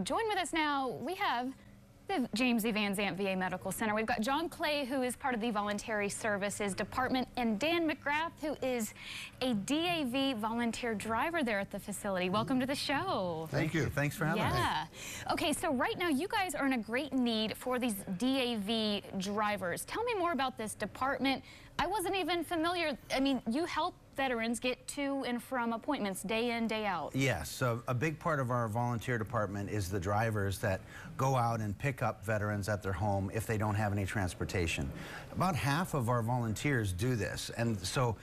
join with us now, we have the James E. Zandt VA Medical Center. We've got John Clay, who is part of the Voluntary Services Department, and Dan McGrath, who is a DAV volunteer driver there at the facility. Welcome to the show. Thank you. Thanks for having us. Yeah. Okay, so right now you guys are in a great need for these DAV drivers. Tell me more about this department. I wasn't even familiar. I mean, you help veterans get to and from appointments day in, day out. Yes, so a big part of our volunteer department is the drivers that go out and pick up veterans at their home if they don't have any transportation. About half of our volunteers do this, and so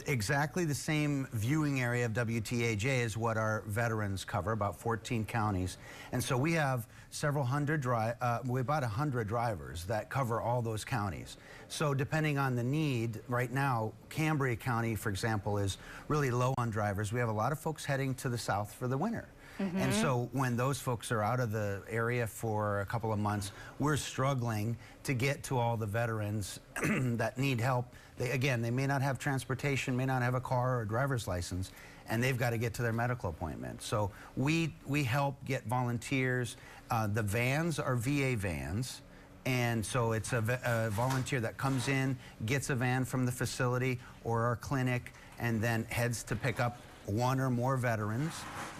exactly the same viewing area of WTAJ is what our veterans cover, about 14 counties. And so we have several hundred, about 100 drivers that cover all those counties. So depending on the need, right now, Cambria County, for example, is really low on drivers. We have a lot of folks heading to the south for the winter. And so when those folks are out of the area for a couple of months, we're struggling to get to all the veterans that need help. Again, they may not have transportation, may not have a car or a driver's license, and they've got to get to their medical appointment. So we help get volunteers. The vans are VA vans. And so it's a volunteer that comes in, gets a van from the facility or our clinic, and then heads to pick up one or more veterans,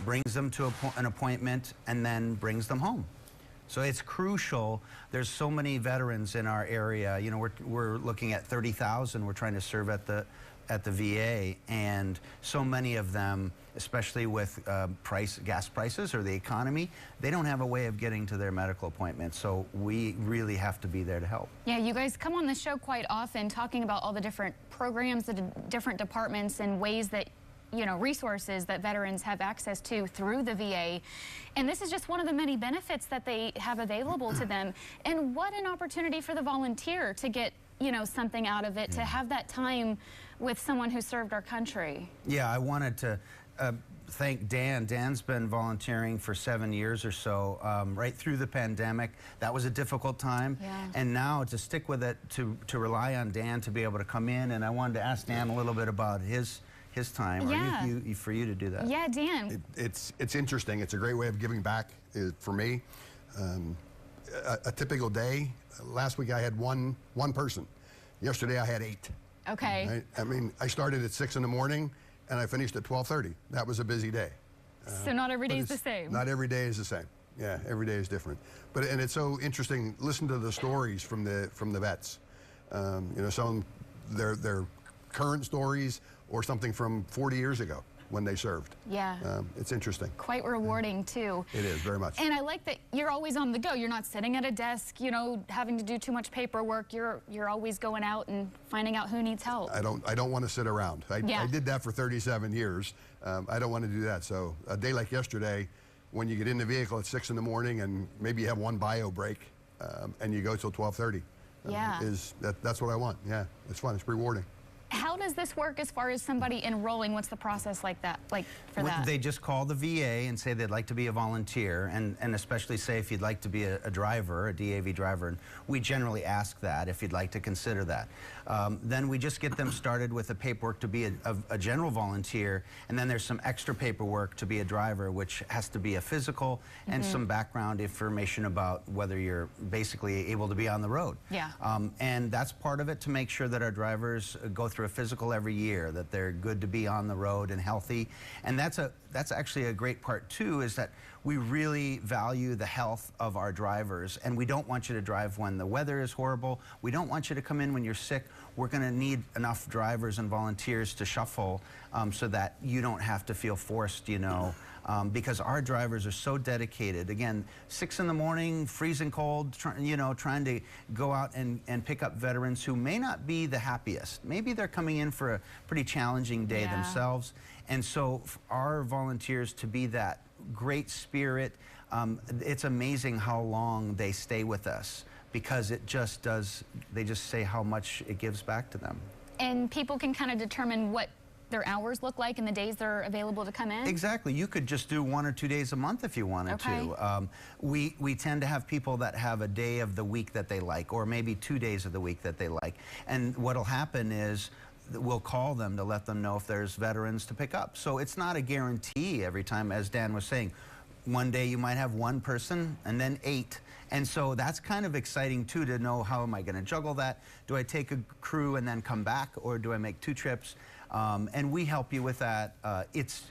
brings them to an appointment, and then brings them home. So it's crucial. There's so many veterans in our area. You know, we're looking at 30,000 we're trying to serve at the VA, and so many of them, especially with gas prices or the economy, they don't have a way of getting to their medical appointments. So we really have to be there to help. Yeah, you guys come on the show quite often talking about all the different programs, the different departments, and ways that, you know, resources that veterans have access to through the VA. And this is just one of the many benefits that they have available to them. And what an opportunity for the volunteer to get, you know, something out of it, to have that time with someone who served our country. Yeah, I wanted to thank Dan. Dan's been volunteering for 7 years or so, right through the pandemic. That was a difficult time. Yeah. And now to stick with it, to rely on Dan to be able to come in. And I wanted to ask Dan a little bit about his time, or for you to do that. Yeah, Dan. It's interesting. It's a great way of giving back for me. A typical day, last week I had one person. Yesterday I had 8. Okay. I mean, I started at 6 in the morning and I finished at 12:30. That was a busy day. So not every day is the same. Not every day is the same. Yeah, every day is different. And it's so interesting. Listen to the stories from the vets. You know, some their current stories or something from 40 years ago when they served. Yeah. It's interesting. Quite rewarding too. It is, very much. And I like that you're always on the go. You're not sitting at a desk, you know, having to do too much paperwork. You're always going out and finding out who needs help. I don't want to sit around. I did that for 37 years. I don't want to do that. So a day like yesterday, when you get in the vehicle at 6 in the morning and maybe you have one bio break and you go till 12:30, that's what I want. Yeah, it's fun. It's rewarding. How does this work as far as somebody enrolling? What's the process like that, for that? They just call the VA and say they'd like to be a volunteer, and especially say if you'd like to be a driver, a DAV driver, and we generally ask that if you'd like to consider that. Then we just get them started with the paperwork to be a general volunteer, and then there's some extra paperwork to be a driver, which has to be a physical and some background information about whether you're basically able to be on the road. Yeah. And that's part of it, to make sure that our drivers go through a physical every year, that they're good to be on the road and healthy. And that's actually a great part too, is that we really value the health of our drivers, and we don't want you to drive when the weather is horrible. We don't want you to come in when you're sick. We're going to need enough drivers and volunteers to shuffle so that you don't have to feel forced, you know, because our drivers are so dedicated. Again, 6 in the morning, freezing cold, trying to go out and pick up veterans who may not be the happiest. Maybe they're coming in for a pretty challenging day themselves. And so our volunteers to be that great spirit, it's amazing how long they stay with us, because they just say how much it gives back to them. And people can kind of determine what their hours look like and the days they're available to come in? Exactly. You could just do 1 or 2 days a month if you wanted to. We tend to have people that have a day of the week that they like, or maybe 2 days of the week that they like. And what'll happen is we'll call them to let them know if there's veterans to pick up. So it's not a guarantee every time, as Dan was saying. one day you might have one person and then 8. And so that's kind of exciting too, to know, how am I going to juggle that? Do I take a crew and then come back, or do I make 2 trips? And we help you with that. It's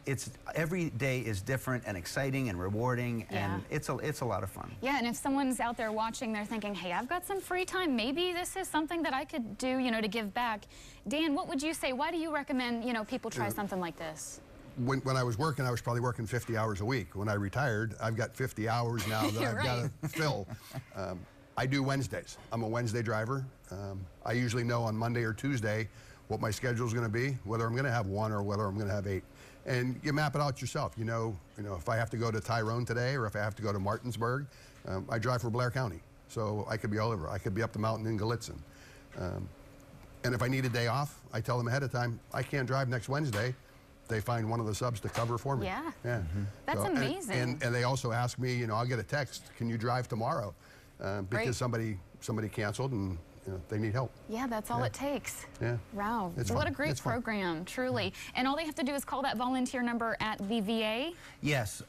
every day is different and exciting and rewarding, and it's a lot of fun. Yeah, and if someone's out there watching, they're thinking, hey, I've got some free time. Maybe this is something that I could do, you know, to give back. Dan, what would you say? Why do you recommend, you know, people try something like this? When I was working, I was probably working 50 hours a week. When I retired, I've got 50 hours now that I've got to fill. I do Wednesdays. I'm a Wednesday driver. I usually know on Monday or Tuesday what my schedule is going to be, whether I'm going to have 1 or whether I'm going to have 8. And you map it out yourself. You know, if I have to go to Tyrone today or if I have to go to Martinsburg, I drive for Blair County. So I could be all over. I could be up the mountain in Gallitzin. And if I need a day off, I tell them ahead of time, I can't drive next Wednesday. They find one of the subs to cover for me. Yeah. Mm-hmm. That's amazing. And they also ask me, I'll get a text, can you drive tomorrow? Because somebody canceled and they need help. Yeah, that's all it takes. Yeah. Wow. It's what fun. a great program, truly. And all they have to do is call that volunteer number at the VA? Yes.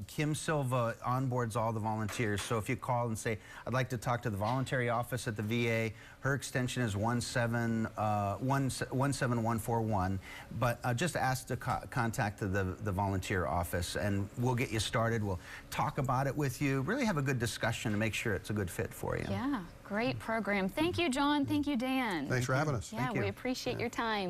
Kim Silva onboards all the volunteers. So if you call and say, I'd like to talk to the voluntary office at the VA, her extension is 17141. But just ask to contact the volunteer office, and we'll get you started. We'll talk about it with you, really have a good discussion to make sure it's a good fit for you. Yeah, great program. Thank you, John. Thank you, Dan. Thanks for having us. Yeah, we appreciate your time.